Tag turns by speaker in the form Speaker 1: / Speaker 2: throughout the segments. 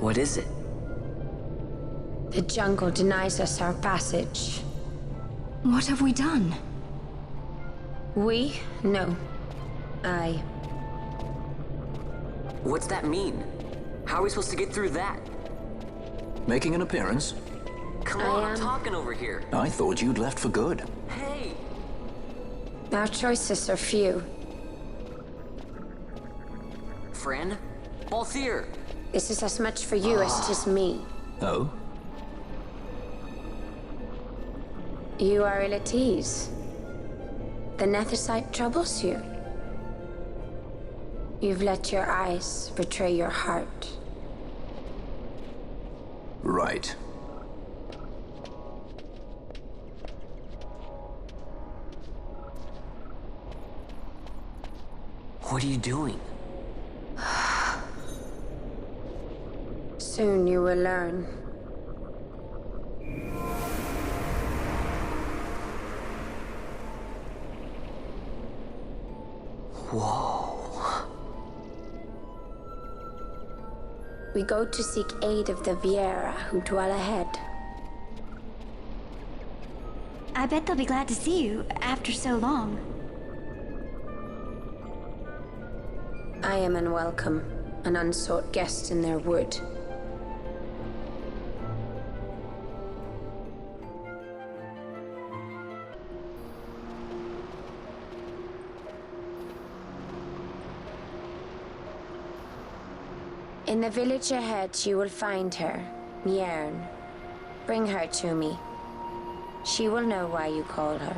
Speaker 1: What is it?
Speaker 2: The jungle denies us our passage.
Speaker 3: What have we done?
Speaker 2: We? No. I.
Speaker 1: What's that mean? How are we supposed to get through that?
Speaker 4: Making an appearance?
Speaker 1: Come on, I'm talking over here.
Speaker 4: I thought you'd left for good.
Speaker 1: Hey!
Speaker 2: Our choices are few.
Speaker 1: Friend? Balthier!
Speaker 2: This is as much for you as it is me.
Speaker 4: Oh?
Speaker 2: You are ill at ease. The Nethersite troubles you. You've let your eyes betray your heart.
Speaker 4: Right.
Speaker 1: What are you doing?
Speaker 2: Soon you will learn.
Speaker 1: Whoa.
Speaker 2: We go to seek aid of the Viera who dwell ahead.
Speaker 3: I bet they'll be glad to see you after so long.
Speaker 2: I am unwelcome, an unsought guest in their wood. In the village ahead, you will find her, Mjern. Bring her to me. She will know why you call her.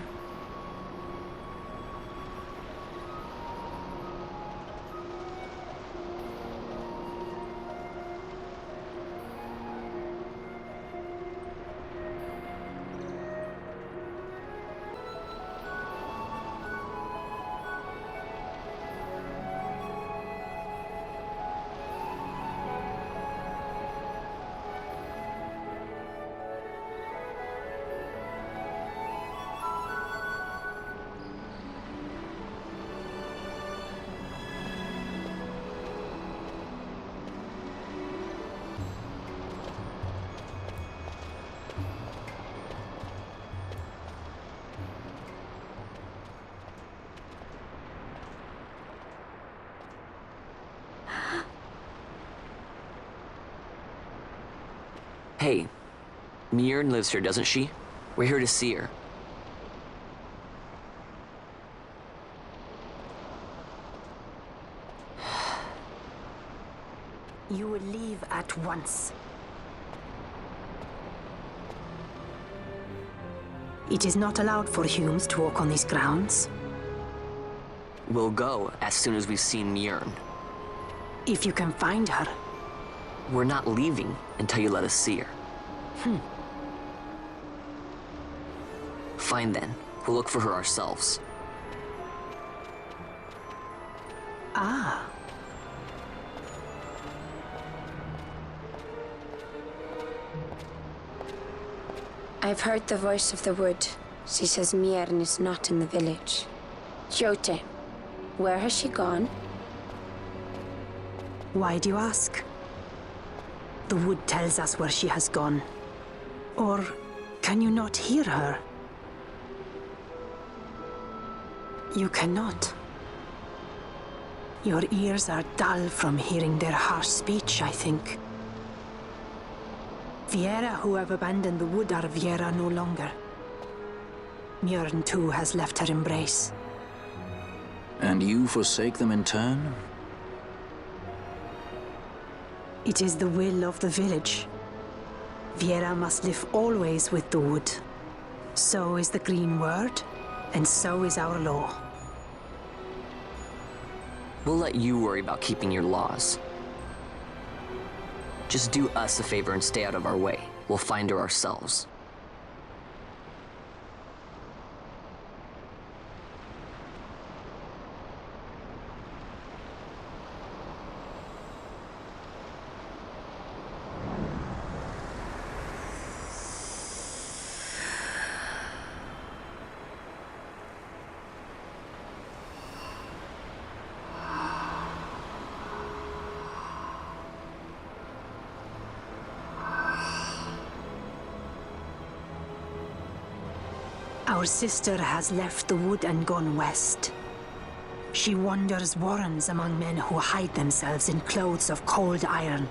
Speaker 1: Hey, Mjern lives here, doesn't she? We're here to see her.
Speaker 5: You will leave at once. It is not allowed for humans to walk on these grounds.
Speaker 1: We'll go as soon as we've seen Mjern.
Speaker 5: If you can find her.
Speaker 1: We're not leaving until you let us see her. Fine then. We'll look for her ourselves.
Speaker 5: Ah.
Speaker 2: I've heard the voice of the wood. She says Mjern is not in the village. Jote, where has she gone?
Speaker 5: Why do you ask? The wood tells us where she has gone. Or can you not hear her? You cannot. Your ears are dull from hearing their harsh speech, I think. Viera who have abandoned the wood are Viera no longer. Mjern too has left her embrace.
Speaker 4: And you forsake them in turn?
Speaker 5: It is the will of the village. Viera must live always with the wood. So is the green word, and so is our law.
Speaker 1: We'll let you worry about keeping your laws. Just do us a favor and stay out of our way. We'll find her ourselves.
Speaker 5: Our sister has left the wood and gone west. She wanders warrens among men who hide themselves in clothes of cold iron.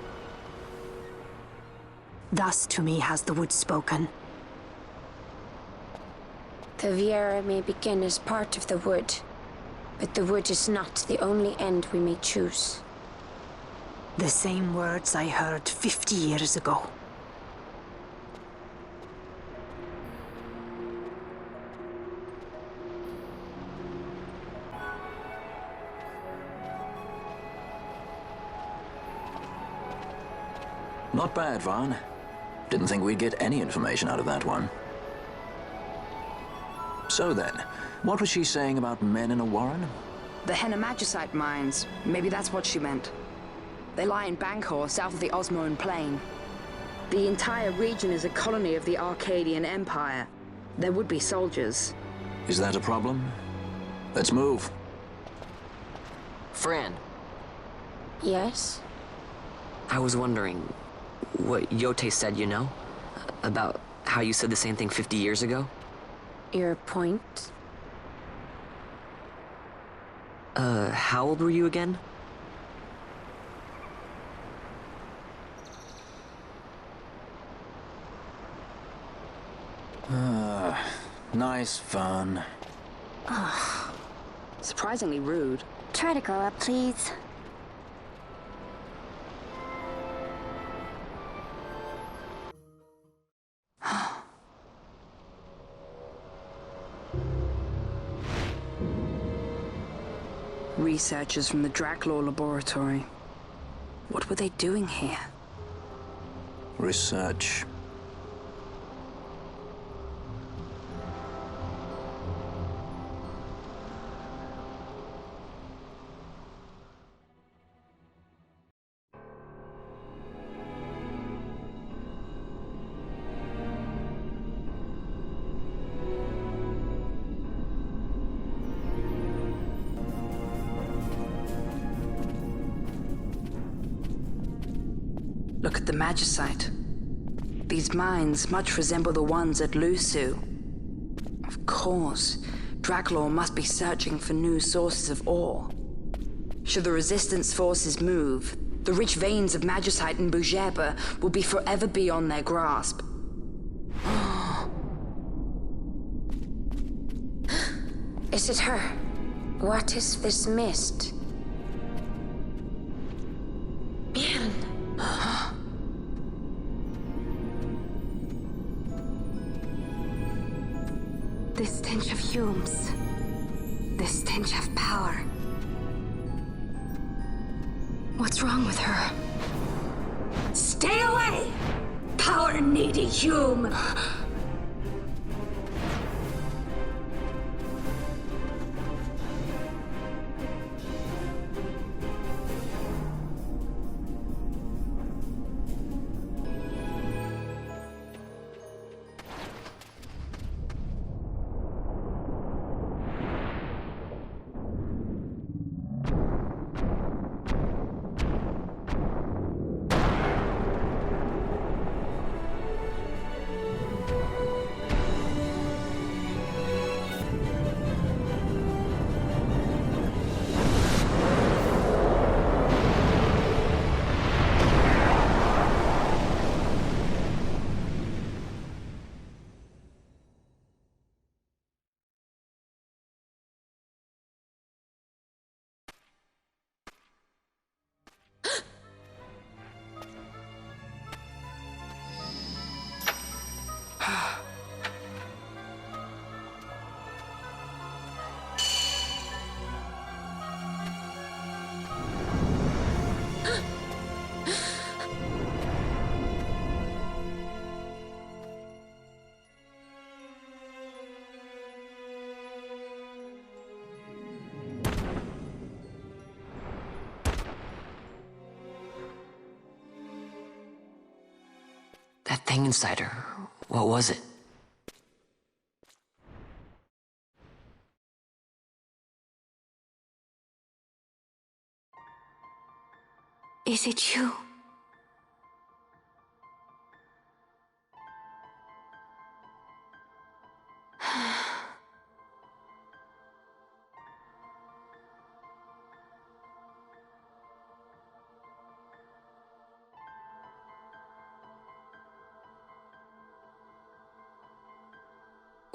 Speaker 5: Thus to me has the wood spoken.
Speaker 2: The Viera may begin as part of the wood, but the wood is not the only end we may choose.
Speaker 5: The same words I heard 50 years ago.
Speaker 4: Not bad, Vaughn. Didn't think we'd get any information out of that one. So then, what was she saying about men in a warren?
Speaker 6: The Henna Magicite mines. Maybe that's what she meant. They lie in Bangkor, south of the Osmoan Plain. The entire region is a colony of the Arcadian Empire. There would be soldiers.
Speaker 4: Is that a problem? Let's move.
Speaker 1: Fran,
Speaker 2: Yes?
Speaker 1: I was wondering what Yote said, you know? About how you said the same thing 50 years ago?
Speaker 2: Your point?
Speaker 1: How old were you again?
Speaker 4: Nice fun.
Speaker 6: Surprisingly rude.
Speaker 3: Try to grow up, please.
Speaker 6: Researchers from the Draclaw laboratory. What were they doing here?
Speaker 4: Research.
Speaker 6: Look at the Magicite. These mines much resemble the ones at Lusu. Of course, Draclaw must be searching for new sources of ore. Should the Resistance forces move, the rich veins of Magicite and Bujeba will be forever beyond their grasp.
Speaker 2: Is it her? What is this mist? Mier'n.
Speaker 5: The stench of fumes. The stench of power. What's wrong with her? Stay away! Power-needy Hume!
Speaker 1: That thing inside her, what was it?
Speaker 3: Is it you?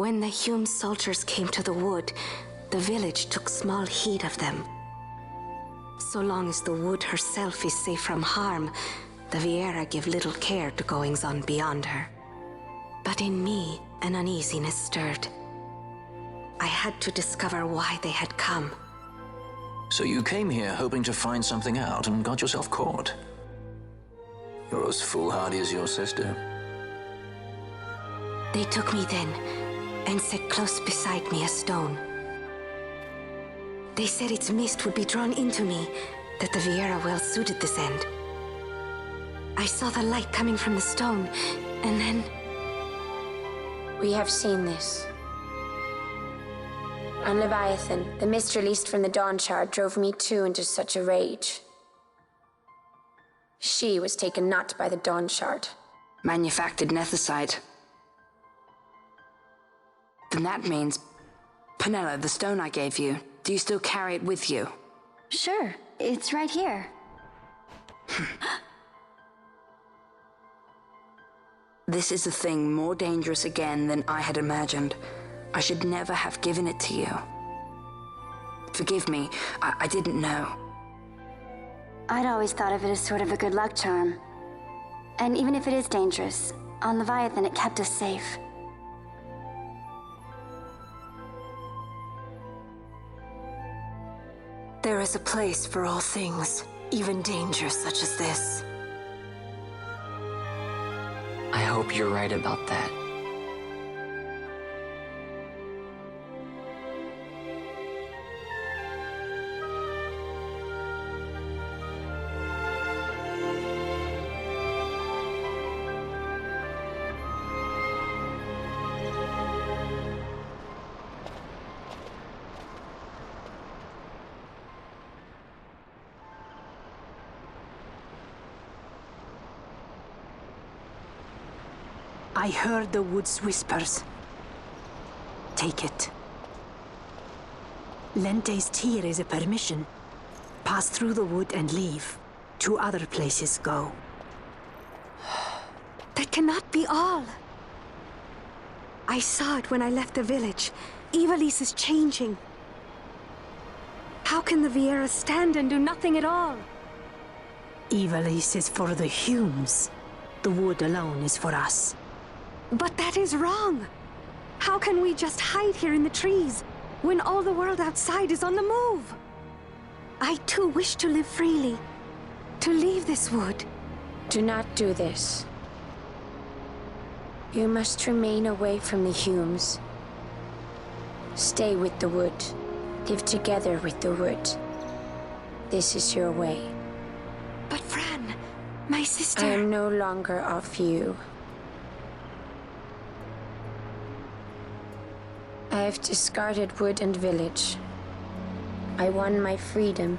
Speaker 2: When the Hume soldiers came to the wood, the village took small heed of them. So long as the wood herself is safe from harm, the Viera give little care to goings-on beyond her. But in me, an uneasiness stirred. I had to discover why they had come.
Speaker 4: So you came here hoping to find something out and got yourself caught. You're as foolhardy as your sister.
Speaker 2: They took me then and set close beside me a stone. They said its mist would be drawn into me, that the Viera well suited this end. I saw the light coming from the stone, and then...
Speaker 7: We have seen this. On Leviathan, the mist released from the Dawn Shard drove me too into such a rage. She was taken not by the Dawn Shard.
Speaker 6: Manufactured nethicite. Then that means... Penelo, the stone I gave you, do you still carry it with you?
Speaker 3: Sure, it's right here.
Speaker 6: This is a thing more dangerous again than I had imagined. I should never have given it to you. Forgive me, I didn't know.
Speaker 3: I'd always thought of it as sort of a good luck charm. And even if it is dangerous, on Leviathan it kept us safe.
Speaker 2: There is a place for all things, even danger such as this.
Speaker 1: I hope you're right about that.
Speaker 5: I heard the wood's whispers. Take it. Lente's tear is a permission. Pass through the wood and leave. To other places go.
Speaker 2: That cannot be all. I saw it when I left the village. Ivalice is changing. How can the Viera stand and do nothing at all?
Speaker 5: Ivalice is for the Humes. The wood alone is for us.
Speaker 2: But that is wrong. How can we just hide here in the trees when all the world outside is on the move? I too wish to live freely, to leave this wood.
Speaker 7: Do not do this. You must remain away from the Humes. Stay with the wood. Live together with the wood. This is your way.
Speaker 2: But Fran, my sister...
Speaker 7: I am no longer of you. I have discarded wood and village. I won my freedom,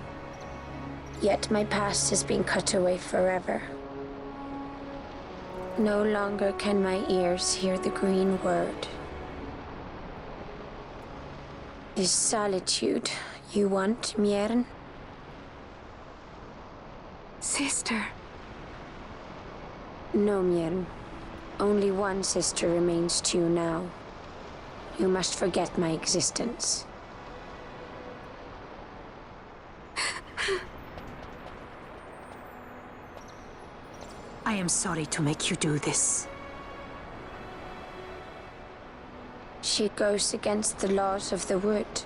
Speaker 7: yet my past has been cut away forever. No longer can my ears hear the green word. Is solitude you want, Miern?
Speaker 2: Sister.
Speaker 7: No, Miern. Only one sister remains to you now. You must forget my existence.
Speaker 5: I am sorry to make you do this.
Speaker 7: She goes against the laws of the wood.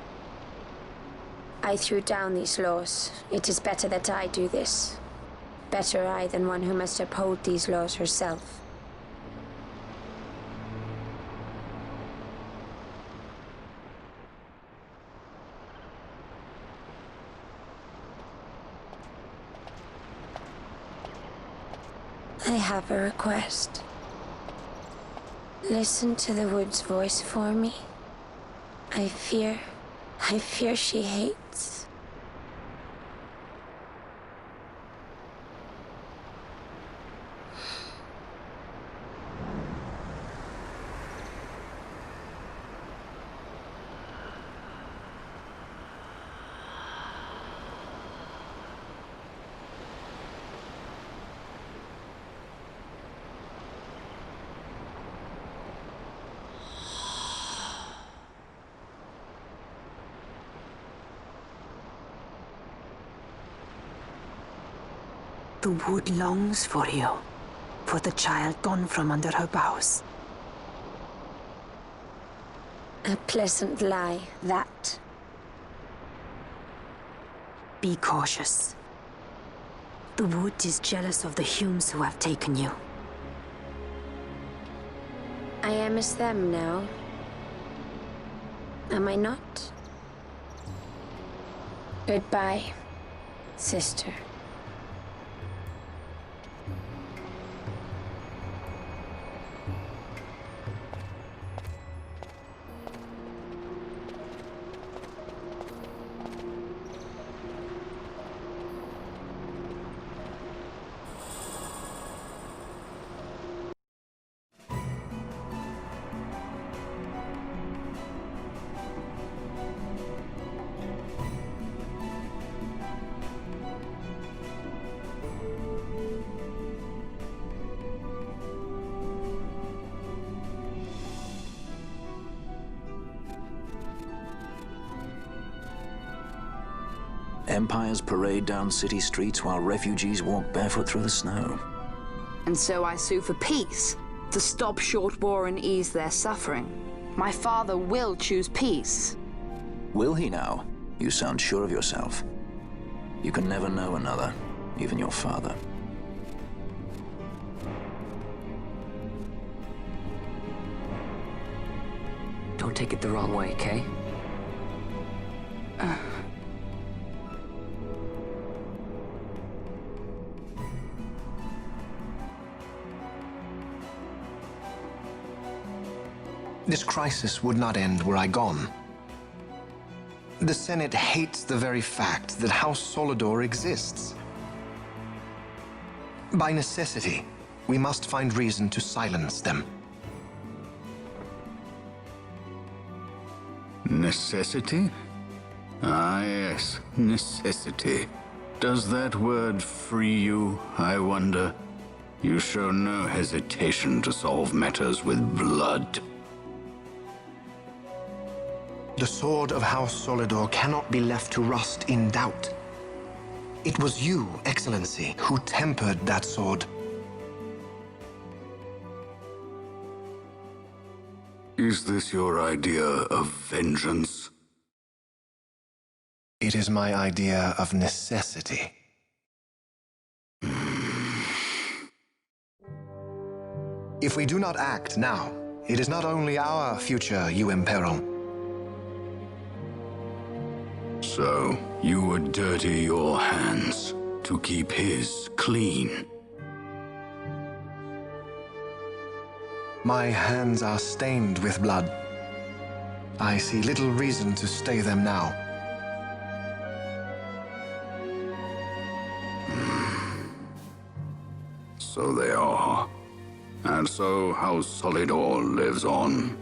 Speaker 7: I threw down these laws. It is better that I do this. Better I than one who must uphold these laws herself. I have a request. Listen to the wood's voice for me. I fear she hates.
Speaker 5: The wood longs for you, for the child gone from under her boughs.
Speaker 7: A pleasant lie, that.
Speaker 5: Be cautious. The wood is jealous of the Humes who have taken you.
Speaker 7: I am as them now. Am I not? Goodbye, sister.
Speaker 4: Empires parade down city streets while refugees walk barefoot through the snow.
Speaker 6: And so I sue for peace, to stop short war and ease their suffering. My father will choose peace.
Speaker 4: Will he now? You sound sure of yourself. You can never know another, even your father.
Speaker 1: Don't take it the wrong way, Kay?
Speaker 8: This crisis would not end were I gone. The Senate hates the very fact that House Solidor exists. By necessity, we must find reason to silence them.
Speaker 9: Necessity? Ah, yes, necessity. Does that word free you, I wonder? You show no hesitation to solve matters with blood.
Speaker 8: The sword of House Solidor cannot be left to rust in doubt. It was you, Excellency, who tempered that sword.
Speaker 9: Is this your idea of vengeance?
Speaker 8: It is my idea of necessity. If we do not act now, it is not only our future you imperil.
Speaker 9: So, you would dirty your hands to keep his clean.
Speaker 8: My hands are stained with blood. I see little reason to stay them now.
Speaker 9: So they are. And so House Solidor lives on.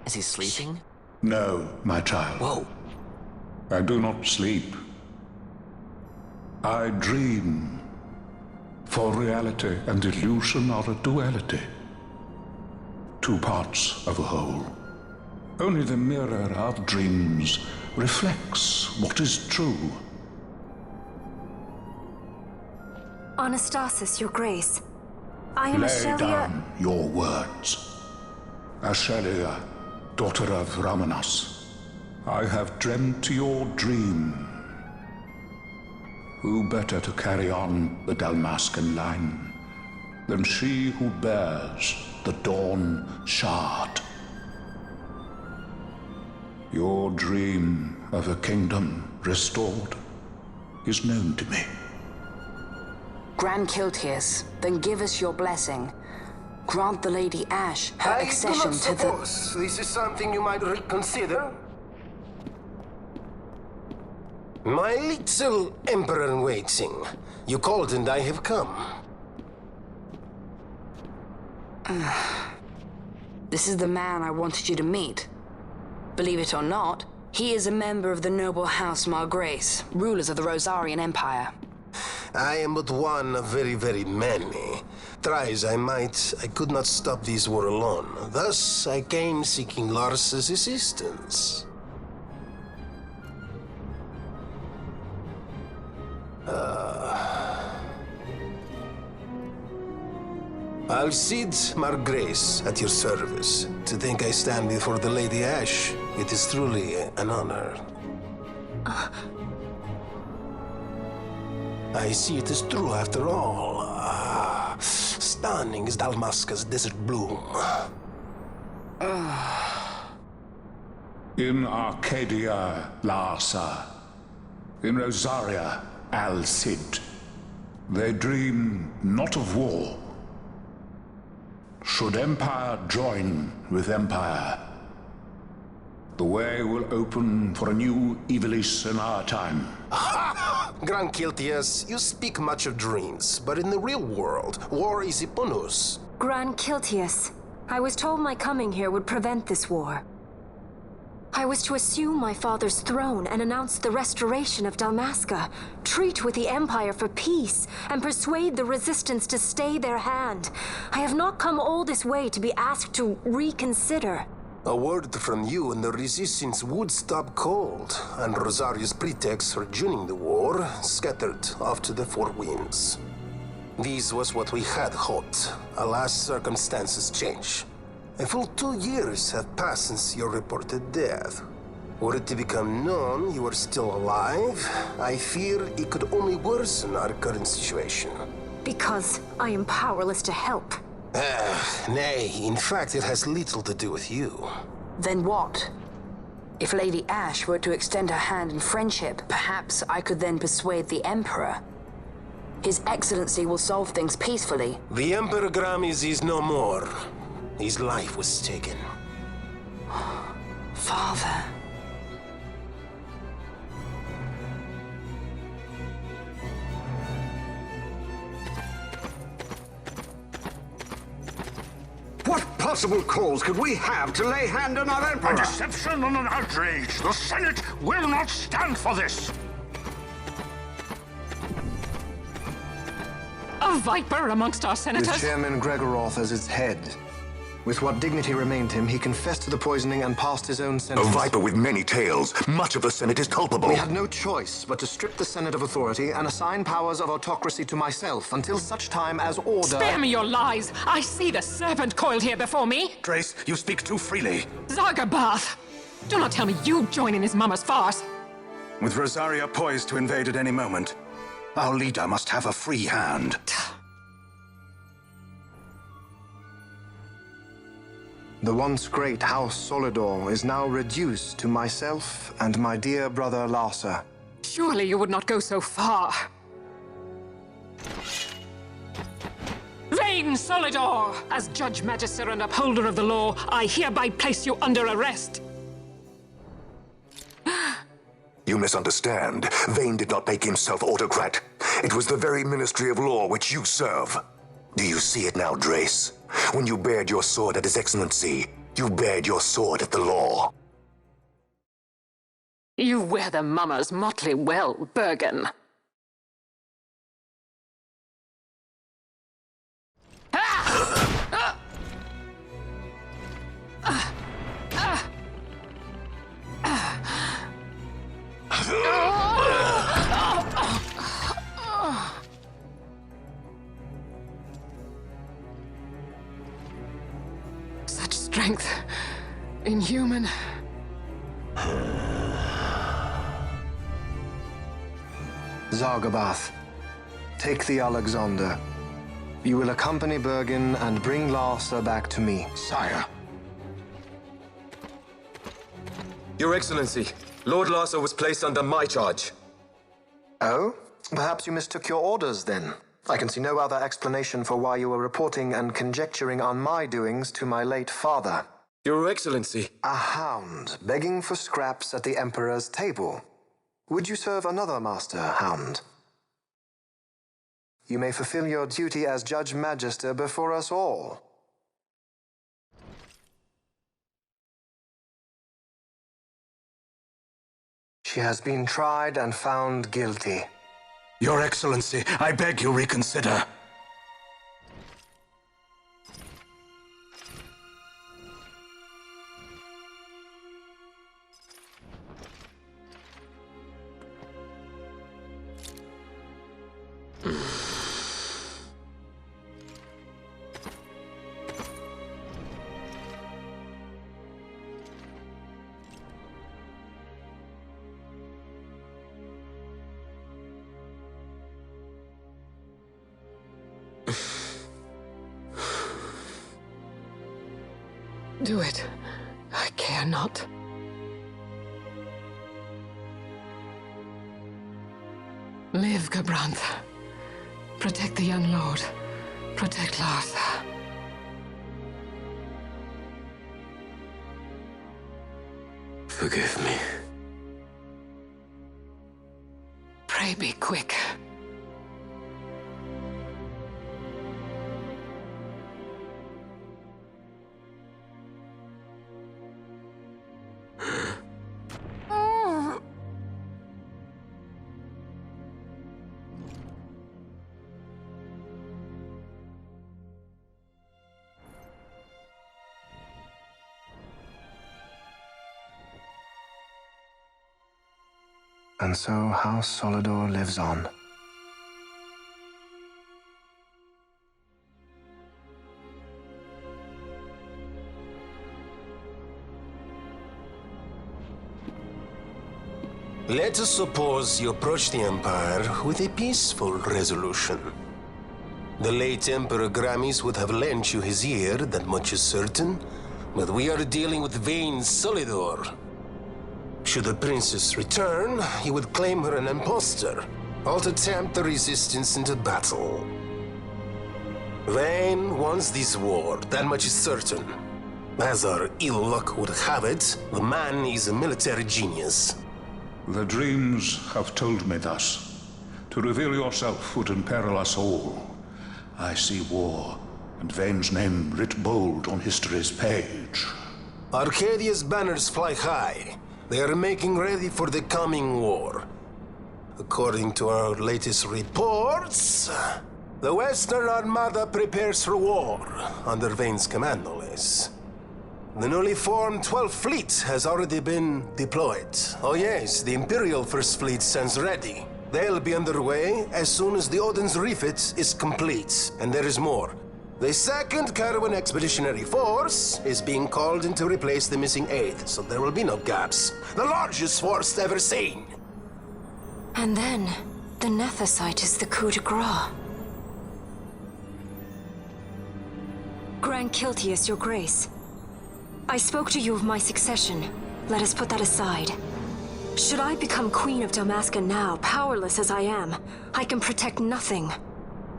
Speaker 1: Is he sleeping?
Speaker 10: No, my child.
Speaker 1: Whoa.
Speaker 10: I do not sleep. I dream. For reality and illusion are a duality. Two parts of a whole. Only the mirror of dreams reflects what is true.
Speaker 2: Anastasis, Your Grace. I am
Speaker 10: Lay
Speaker 2: Ashelia.
Speaker 10: down your words. Ashelia, daughter of Ramanas, I have dreamt your dream. Who better to carry on the Dalmascan line than she who bears the Dawn Shard? Your dream of a kingdom restored is known to me.
Speaker 6: Grand Kiltias, then give us your blessing. Grant the Lady Ash her accession to the...
Speaker 11: I do not suppose this is something you might reconsider. My little Emperor-in-waiting. You called and I have come.
Speaker 6: This is the man I wanted you to meet. Believe it or not, he is a member of the noble house Margrace, rulers of the Rosarian Empire.
Speaker 11: I am but one of very, very many. Try as I might, I could not stop this war alone. Thus, I came seeking Lars's assistance. Alcide Margrace at your service. To think I stand before the Lady Ash, it is truly an honor. I see it is true after all. Stunning is Dalmasca's desert bloom.
Speaker 10: In Arcadia, Larsa. In Rosaria, Alcide. They dream not of war. Should empire join with empire, the way will open for a new Ivalice in our time.
Speaker 11: Grand Kiltias, you speak much of dreams, but in the real world, war is upon us.
Speaker 12: Grand Kiltias, I was told my coming here would prevent this war. I was to assume my father's throne and announce the restoration of Dalmasca, treat with the Empire for peace, and persuade the Resistance to stay their hand. I have not come all this way to be asked to reconsider.
Speaker 11: A word from you and the Resistance would stop cold, and Rosaria's pretext for joining the war scattered off to the four winds. This was what we had hoped. Alas, circumstances change. A full 2 years have passed since your reported death. Were it to become known you are still alive, I fear it could only worsen our current situation.
Speaker 12: Because I am powerless to help.
Speaker 11: Nay, in fact it has little to do with you.
Speaker 6: Then what? If Lady Ash were to extend her hand in friendship, perhaps I could then persuade the Emperor. His Excellency will solve things peacefully.
Speaker 11: The Emperor Gramis is no more. His life was taken.
Speaker 6: Father.
Speaker 13: What possible cause could we have to lay hand on our Emperor?
Speaker 14: A deception and an outrage. The Senate will not stand for this.
Speaker 15: A viper amongst our senators?
Speaker 8: With Chairman Gregoroth as its head. With what dignity remained him, he confessed to the poisoning and passed his own sentence.
Speaker 16: A viper with many tails. Much of the Senate is culpable.
Speaker 8: We had no choice but to strip the Senate of authority and assign powers of autocracy to myself until such time as order...
Speaker 15: Spare me your lies! I see the serpent coiled here before me!
Speaker 13: Grace, you speak too freely.
Speaker 15: Zargabath! Do not tell me you join in his mama's farce!
Speaker 13: With Rosaria poised to invade at any moment, our leader must have a free hand.
Speaker 8: The once great House Solidor is now reduced to myself and my dear brother Larsa.
Speaker 15: Surely you would not go so far. Vain Solidor! As Judge Magister and upholder of the law, I hereby place you under arrest.
Speaker 16: You misunderstand. Vane did not make himself autocrat. It was the very Ministry of Law which you serve. Do you see it now, Drace? When you bared your sword at His Excellency, you bared your sword at the law.
Speaker 15: You wear the mama's motley well, Bergen. Such strength Inhuman.
Speaker 8: Zargabath, take the Alexander. You will accompany Bergen and bring Larsa back to me.
Speaker 17: Sire. Your Excellency, Lord Larsa was placed under my charge.
Speaker 8: Oh? Perhaps you mistook your orders, then. I can see no other explanation for why you were reporting and conjecturing on my doings to my late father.
Speaker 17: Your Excellency.
Speaker 8: A hound begging for scraps at the Emperor's table. Would you serve another master, hound? You may fulfill your duty as Judge Magister before us all. She has been tried and found guilty.
Speaker 13: Your Excellency, I beg you reconsider.
Speaker 15: Do it. I care not. Live, Gabrantha. Protect the young lord. Protect Larsa.
Speaker 4: Forgive me.
Speaker 15: Pray be quick.
Speaker 8: And so House Solidor lives on.
Speaker 11: Let us suppose you approach the Empire with a peaceful resolution. The late Emperor Gramis would have lent you his ear, that much is certain, but we are dealing with vain Solidor. Should the princess return, he would claim her an impostor, or to tempt the resistance into battle. Vayne wants this war, that much is certain. As our ill luck would have it, the man is a military genius.
Speaker 10: The dreams have told me thus. To reveal yourself would imperil us all. I see war, and Vayne's name writ bold on history's page.
Speaker 11: Arcadia's banners fly high. They are making ready for the coming war. According to our latest reports, the Western Armada prepares for war, under Vayne's command, no less. The newly formed 12th Fleet has already been deployed. Oh yes, the Imperial First Fleet stands ready. They'll be underway as soon as the Odin's refit is complete. And there is more. The 2nd Caravan Expeditionary Force is being called in to replace the missing 8th, so there will be no gaps. The largest force ever seen.
Speaker 12: And then, the Nethicite is the coup de grace. Grand Kiltius, your grace. I spoke to you of my succession. Let us put that aside. Should I become Queen of Dalmasca now, powerless as I am, I can protect nothing.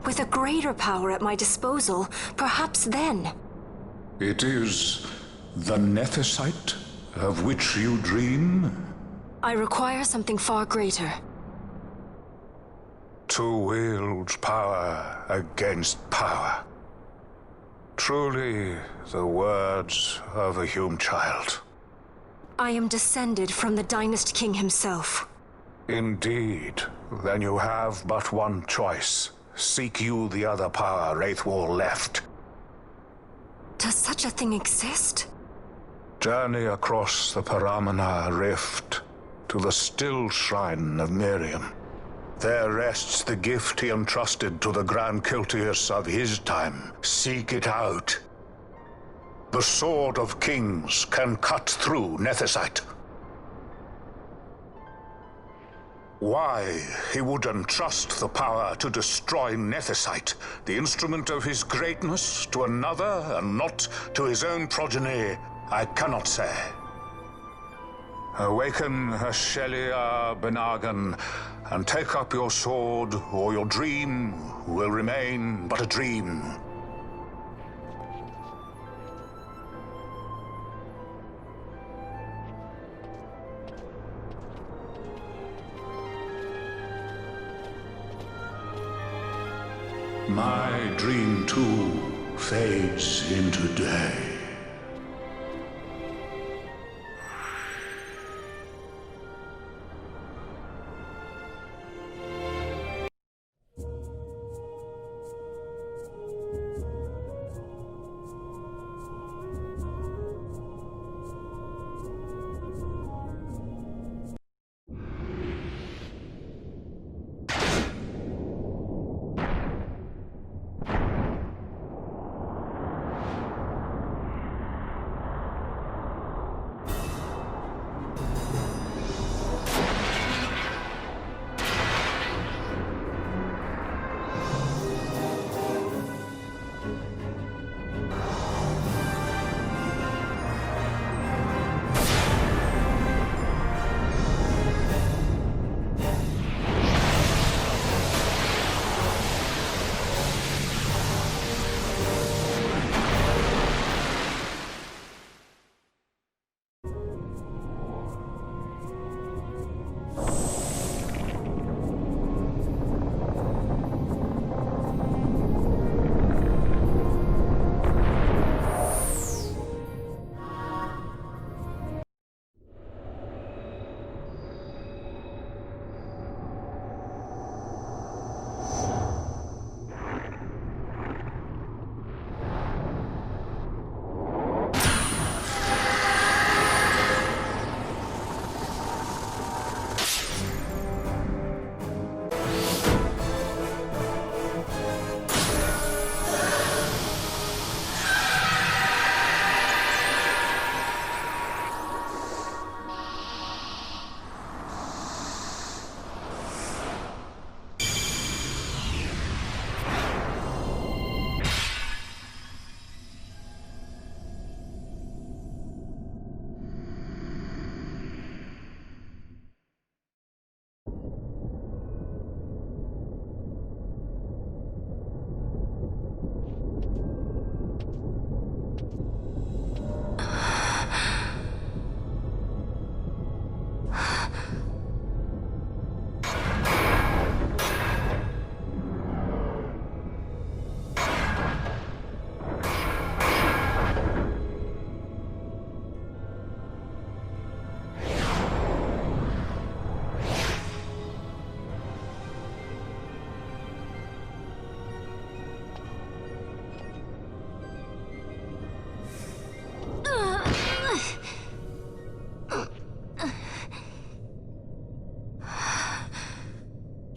Speaker 12: With a greater power at my disposal, perhaps then.
Speaker 10: It is the Nethicite of which you dream?
Speaker 12: I require something far greater.
Speaker 10: To wield power against power. Truly, the words of a Hume child.
Speaker 12: I am descended from the Dynast King himself.
Speaker 10: Indeed. Then you have but one choice. Seek you the other power Wraithwall left.
Speaker 12: Does such a thing exist?
Speaker 10: Journey across the Paramana Rift to the still shrine of Miriam. There rests the gift he entrusted to the Grand Kiltius of his time. Seek it out. The Sword of Kings can cut through Nethicite. Why he would entrust the power to destroy Nethicite, the instrument of his greatness, to another and not to his own progeny, I cannot say. Awaken Shelia Benagan, and take up your sword, or your dream will remain but a dream. My dream too fades into day.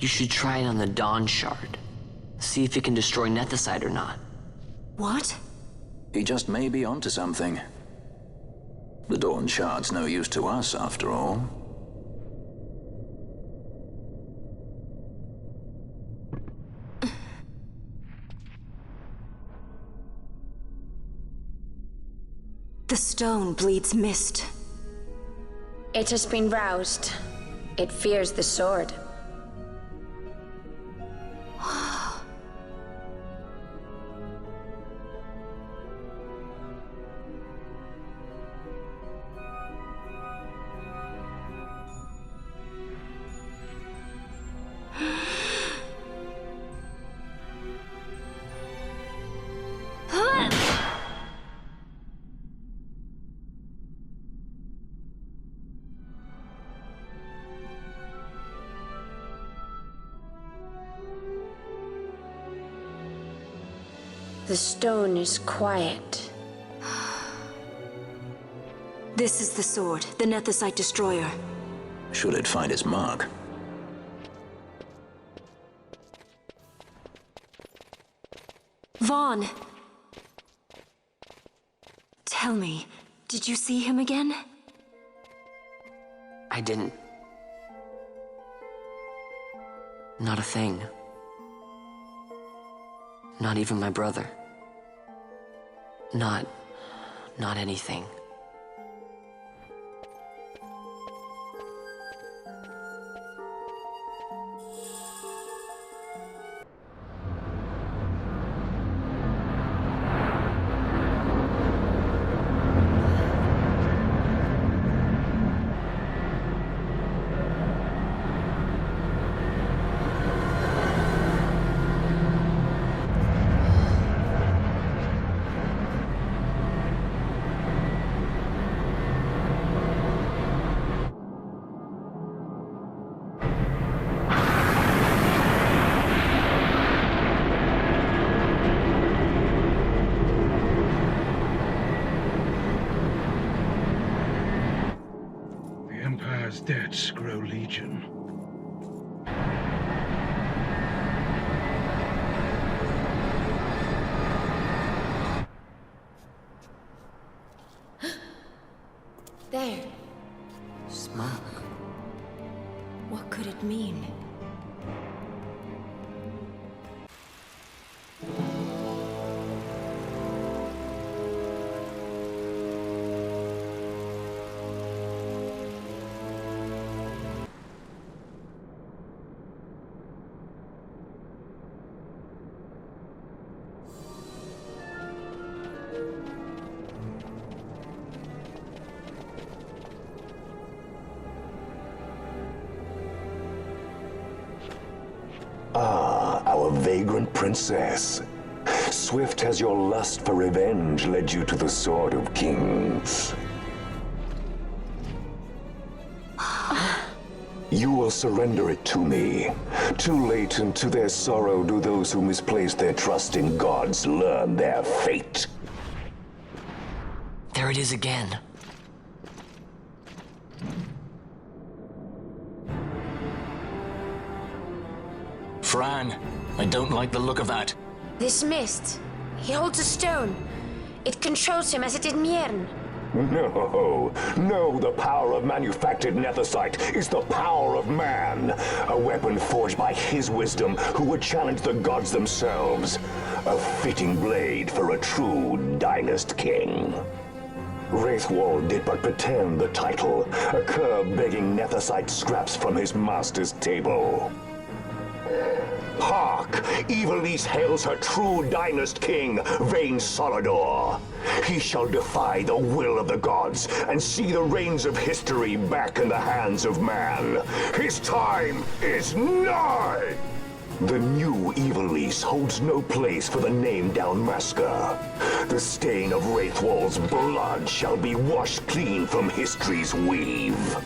Speaker 1: You should try it on the Dawn Shard. See if it can destroy Nethicite or not.
Speaker 12: What?
Speaker 4: He just may be onto something. The Dawn Shard's no use to us, after all.
Speaker 12: The stone bleeds mist.
Speaker 7: It has been roused. It fears the sword. The stone is quiet.
Speaker 12: This is the sword, the Nethicite destroyer.
Speaker 4: Should it find its mark?
Speaker 12: Vaughn! Tell me, did you see him again?
Speaker 1: I didn't. Not a thing. Not even my brother. Not anything.
Speaker 10: Debts grow legion.
Speaker 12: There.
Speaker 1: Smoke.
Speaker 12: What could it mean?
Speaker 16: Ah, our vagrant princess. Swift has your lust for revenge led you to the Sword of Kings. You will surrender it to me. Too late, and to their sorrow do those who misplace their trust in gods learn their fate.
Speaker 1: There it is again.
Speaker 4: Fran, I don't like the look of that.
Speaker 7: This mist. He holds a stone. It controls him as it did Mjern.
Speaker 16: No, the power of manufactured nethicite is the power of man. A weapon forged by his wisdom who would challenge the gods themselves. A fitting blade for a true dynast king. Wraithwall did but pretend the title, a cur begging nethicite scraps from his master's table. Hark! Evilise hails her true dynast king, Vain Solidor. He shall defy the will of the gods and see the reins of history back in the hands of man. His time is nigh! The new Evilise holds no place for the name Dalmasca. The stain of Wraithwall's blood shall be washed clean from history's weave.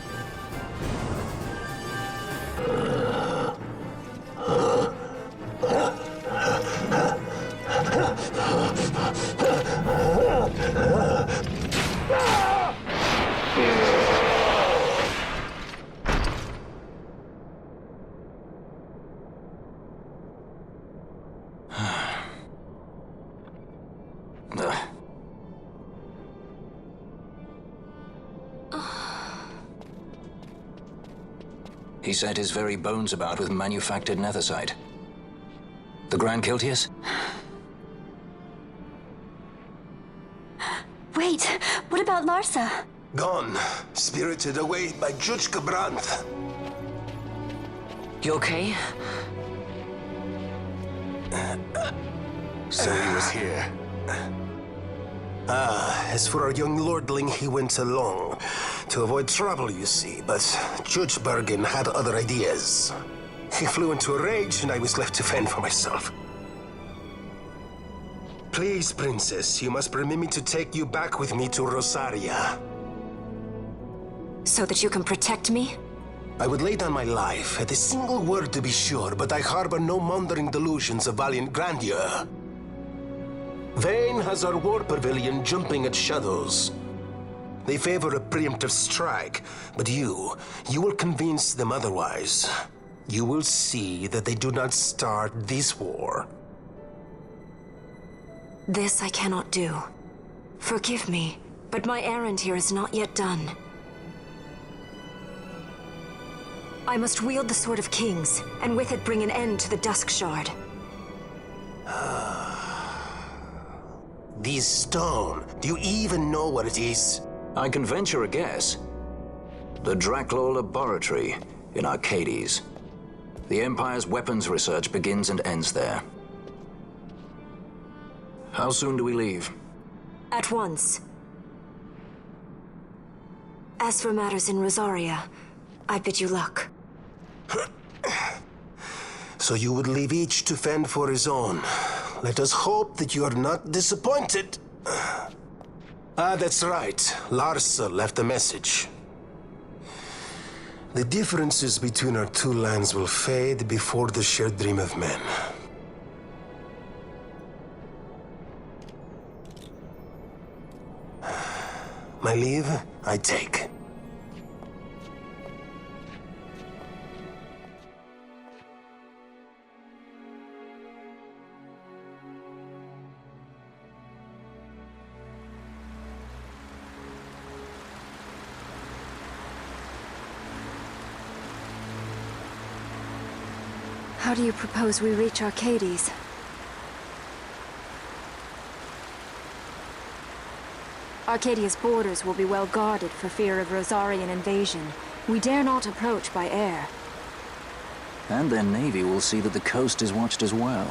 Speaker 4: He set his very bones about with manufactured nethicite. The Grand Kiltius?
Speaker 3: Wait, what about Larsa?
Speaker 11: Gone. Spirited away by Judge Brandt.
Speaker 1: You okay?
Speaker 11: So he was here. As for our young lordling, he went along. To avoid trouble, you see, but Judge Bergen had other ideas. He flew into a rage, and I was left to fend for myself. Please, Princess, you must permit me to take you back with me to Rosaria.
Speaker 12: So that you can protect me?
Speaker 11: I would lay down my life, at a single word to be sure, but I harbor no mongering delusions of valiant grandeur. Vayne has our war pavilion jumping at shadows. They favor a preemptive strike, but you will convince them otherwise. You will see that they do not start this war.
Speaker 12: This I cannot do. Forgive me. but my errand here is not yet done. I must wield the Sword of Kings, and with it bring an end to the Dusk Shard.
Speaker 11: This stone, do you even know what it is?
Speaker 4: I can venture a guess. The Draclaw Laboratory in Arcades. The Empire's weapons research begins and ends there. How soon do we leave?
Speaker 12: At once. As for matters in Rosaria, I bid you luck.
Speaker 11: So you would leave each to fend for his own. Let us hope that you are not disappointed. That's right. Larsa left a message. The differences between our two lands will fade before the shared dream of men. My leave, I take.
Speaker 12: How do you propose we reach Arcades? Arcadia's borders will be well guarded for fear of Rosarian invasion. We dare not approach by air.
Speaker 4: And their navy will see that the coast is watched as well.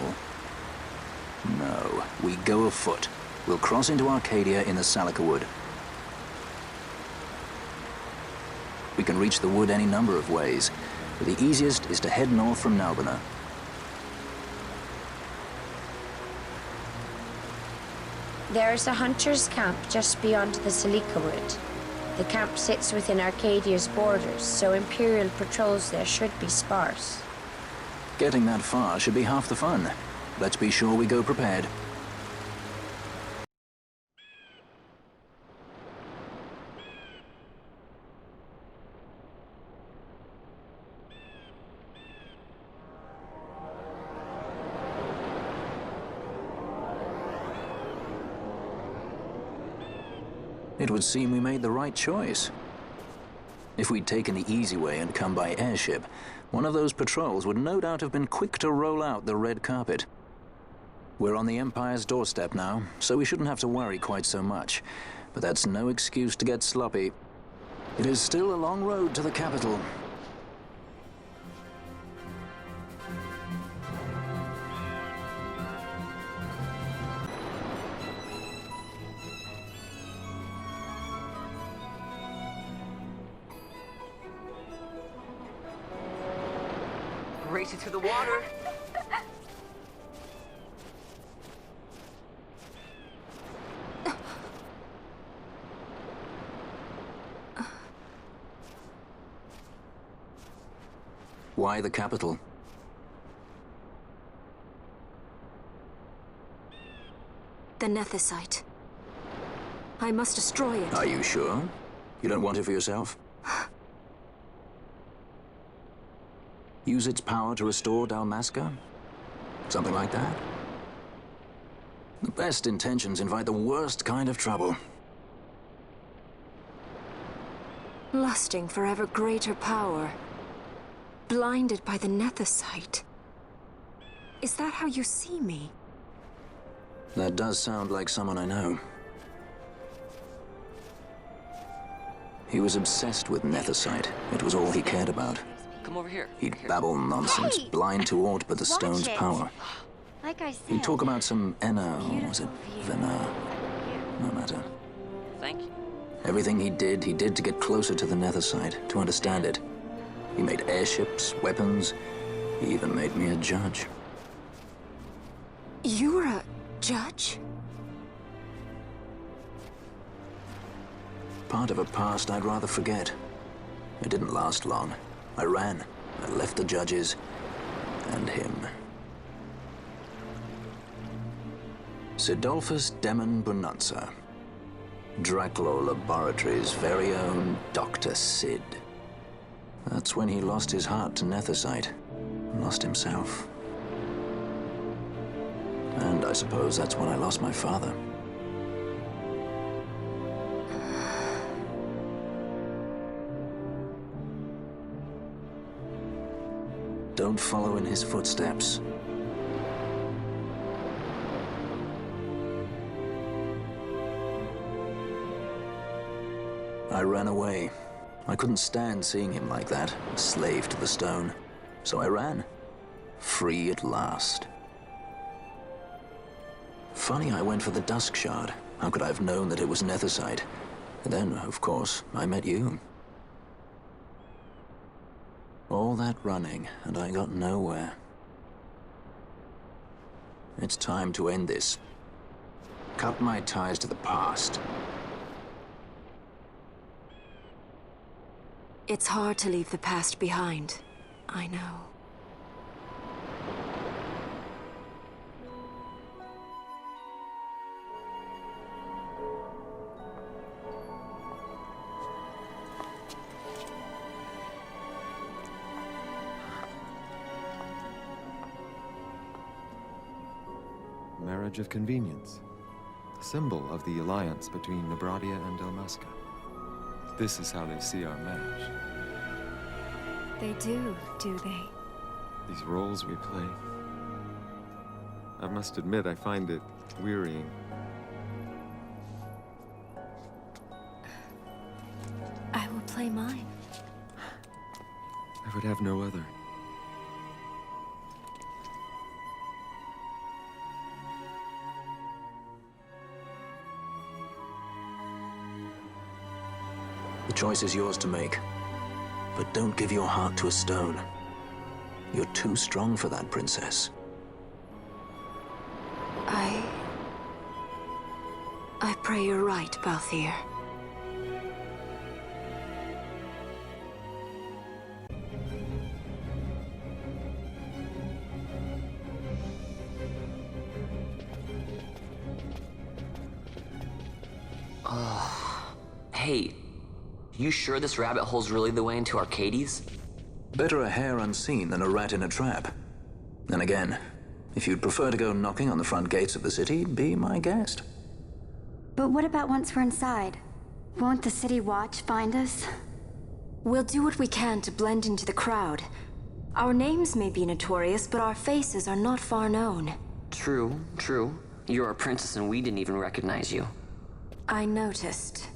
Speaker 4: No, we go afoot. We'll cross into Arcadia in the Salika Wood. We can reach the wood any number of ways, but the easiest is to head north from Nalbina.
Speaker 7: There is a hunter's camp just beyond the Salika Wood. The camp sits within Arcadia's borders, so Imperial patrols there should be sparse.
Speaker 4: Getting that far should be half the fun. Let's be sure we go prepared. It would seem we made the right choice. If we'd taken the easy way and come by airship, one of those patrols would no doubt have been quick to roll out the red carpet. We're on the Empire's doorstep now, so we shouldn't have to worry quite so much. But that's no excuse to get sloppy. It is still a long road to the capital.
Speaker 18: Race it to the water.
Speaker 4: Why the capital?
Speaker 12: The Nethicite. I must destroy it.
Speaker 4: Are you sure? You don't want it for yourself? Use its power to restore Dalmasca? Something like that? The best intentions invite the worst kind of trouble.
Speaker 12: Lusting for ever greater power. Blinded by the Nethicite. Is that how you see me?
Speaker 4: That does sound like someone I know. He was obsessed with Nethicite. It was all he cared about.
Speaker 1: Come over here.
Speaker 4: He'd babble nonsense, blind to aught but the stone's power.
Speaker 3: Like I said,
Speaker 4: He'd talk about some Enna, or was it Vena? No matter.
Speaker 1: Thank you.
Speaker 4: Everything he did to get closer to the Nethicite, to understand it. He made airships, weapons. He even made me a judge.
Speaker 12: You were a judge?
Speaker 4: Part of a past I'd rather forget. It didn't last long. I ran. I left the judges and him. Sidolphus Demon Bonanza. Draclaw Laboratory's very own Dr. Sid. That's when he lost his heart to Nethicite. Lost himself. And I suppose that's when I lost my father. Don't follow in his footsteps. I ran away. I couldn't stand seeing him like that, a slave to the stone. So I ran. Free at last. Funny I went for the Dusk Shard. How could I have known that it was Nethicite? And then, of course, I met you. All that running, and I got nowhere. It's time to end this. Cut my ties to the past.
Speaker 12: It's hard to leave the past behind. I know.
Speaker 19: Marriage of convenience. Symbol of the alliance between Nebradia and Dalmasca. This is how they see our match.
Speaker 12: They do they?
Speaker 19: These roles we play. I must admit, I find it wearying.
Speaker 12: I will play mine.
Speaker 19: I would have no other.
Speaker 4: The choice is yours to make. But don't give your heart to a stone. You're too strong for that, princess.
Speaker 12: I pray you're right, Balthier.
Speaker 1: Hey, you sure this rabbit hole's really the way into Arcades?
Speaker 4: Better a hare unseen than a rat in a trap. Then again, if you'd prefer to go knocking on the front gates of the city, be my guest.
Speaker 3: But what about once we're inside? Won't the city watch find us?
Speaker 12: We'll do what we can to blend into the crowd. Our names may be notorious, but our faces are not far known.
Speaker 1: True. You're a princess and we didn't even recognize you.
Speaker 12: I noticed.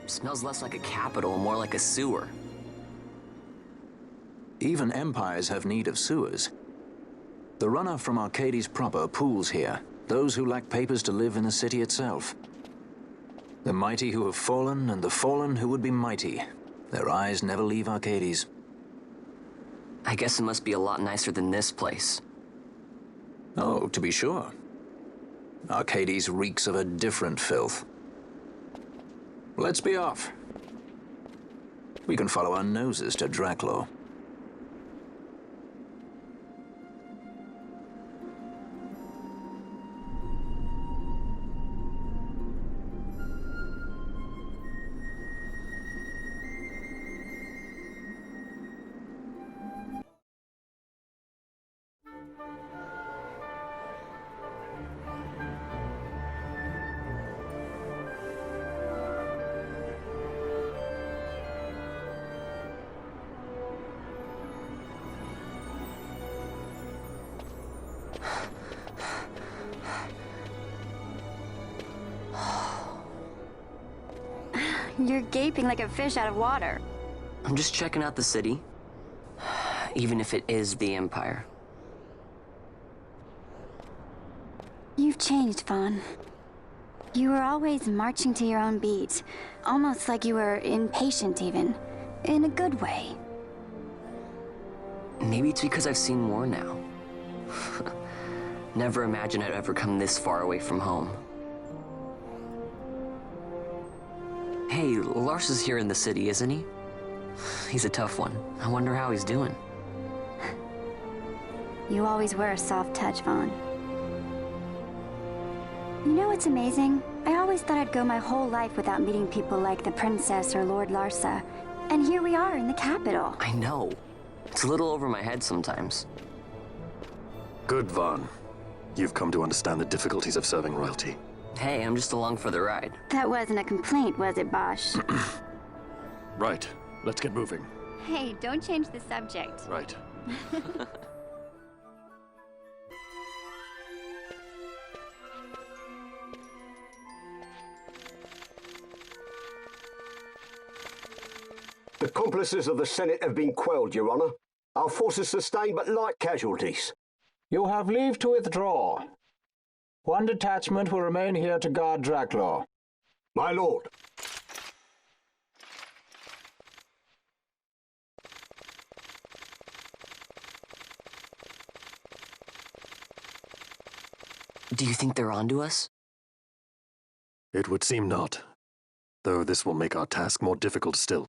Speaker 1: Smells less like a capital, more like a sewer.
Speaker 4: Even empires have need of sewers. The runoff from Arcades proper pools here, those who lack papers to live in the city itself. The mighty who have fallen, and the fallen who would be mighty. Their eyes never leave Arcades.
Speaker 1: I guess it must be a lot nicer than this place.
Speaker 4: Oh, to be sure. Arcades reeks of a different filth. Let's be off. We can follow our noses to Draclaw.
Speaker 3: You're gaping like a fish out of water.
Speaker 1: I'm just checking out the city. Even if it is the Empire.
Speaker 3: You've changed, Vaughn. You were always marching to your own beat. Almost like you were impatient, even. In a good way.
Speaker 1: Maybe it's because I've seen more now. Never imagined I'd ever come this far away from home. Hey, Lars is here in the city, isn't he? He's a tough one. I wonder how he's doing.
Speaker 3: You always were a soft touch, Vaughn. You know what's amazing? I always thought I'd go my whole life without meeting people like the Princess or Lord Larsa. And here we are in the capital.
Speaker 1: I know. It's a little over my head sometimes.
Speaker 20: Good, Vaughn. You've come to understand the difficulties of serving royalty.
Speaker 1: Hey, I'm just along for the ride.
Speaker 3: That wasn't a complaint, was it, Bosch?
Speaker 20: Right. Let's get moving.
Speaker 3: Hey, don't change the subject.
Speaker 20: Right.
Speaker 21: The accomplices of the Senate have been quelled, Your Honor. Our forces sustained but light casualties.
Speaker 22: You have leave to withdraw. One detachment will remain here to guard Draclaw.
Speaker 21: My lord.
Speaker 1: Do you think they're onto us?
Speaker 20: It would seem not, though this will make our task more difficult still.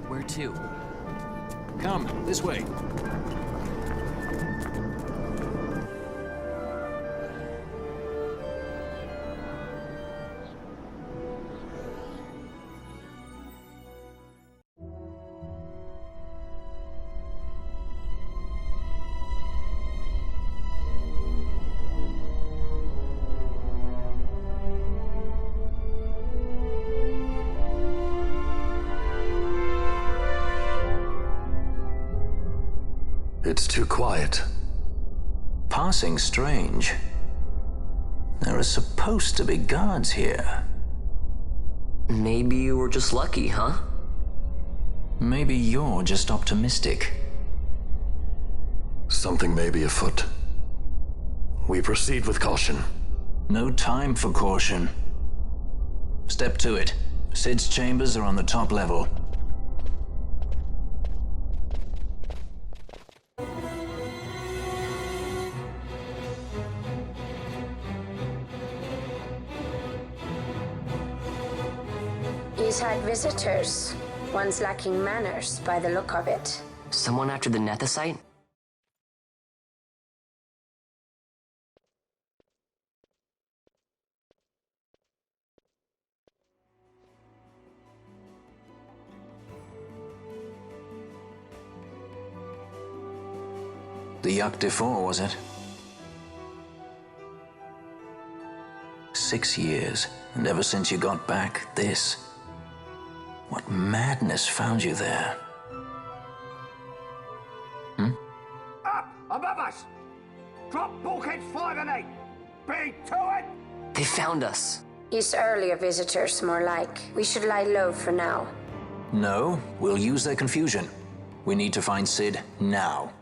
Speaker 1: Where to?
Speaker 4: Come, this way.
Speaker 20: It's too quiet.
Speaker 4: Passing strange. There are supposed to be guards here.
Speaker 1: Maybe you were just lucky, huh?
Speaker 4: Maybe you're just optimistic.
Speaker 20: Something may be afoot. We proceed with caution.
Speaker 4: No time for caution. Step to it. Sid's chambers are on the top level.
Speaker 7: He's had visitors. One's lacking manners by the look of it.
Speaker 1: Someone after the Nethicite?
Speaker 4: The Yacht d'Effort, was it? 6 years, and ever since you got back, this. What madness found you there?
Speaker 21: Up above us! Drop bulkheads 5 and 8! Be to it!
Speaker 1: They found us.
Speaker 7: He's earlier visitors, more like. We should lie low for now.
Speaker 4: No, we'll use their confusion. We need to find Sid now.